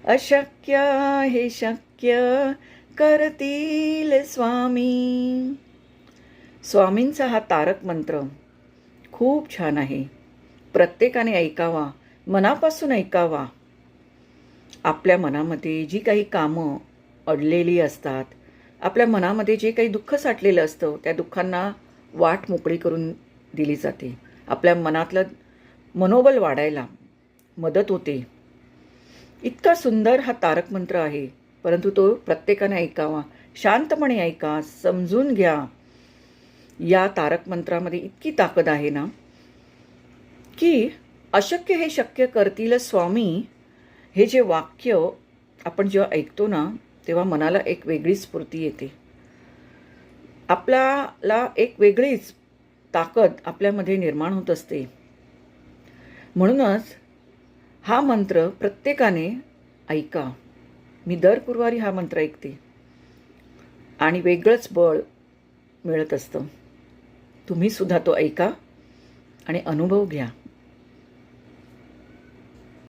अशक्य हे शक्य करतील स्वामी. स्वामींचा हा तारक मंत्र खूप छान आहे. प्रत्येकाने ऐकावा, मनापासून ऐकावा. आपल्या मनामध्ये जी काही कामं अडलेली असतात, आपल्या मनामध्ये जे काही दुःख साठलेलं असतं, त्या दुःखांना वाट मोकळी करून दिली जाते. आपल्या मनातलं मनोबल वाढायला मदत होते. इतका सुंदर हा तारक मंत्र आहे, परंतु तो प्रत्येकाने ऐकावा. शांतपणे ऐका, समजून घ्या. या तारक मंत्रामध्ये इतकी ताकद आहे ना, की अशक्य हे शक्य करतील स्वामी. हे जे वाक्य आपण जेव्हा ऐकतो ना, तेव्हा मनाला एक वेगळीच स्फूर्ती येते. आपल्याला एक वेगळीच ताकद आपल्यामध्ये निर्माण होत असते. म्हणूनच हा मंत्र प्रत्येकाने ऐका. मी दर गुरुवारी हा मंत्र ऐकते आणि वेगळंच बळ मिळत असतं. तुम्हीसुद्धा तो ऐका आणि अनुभव घ्या.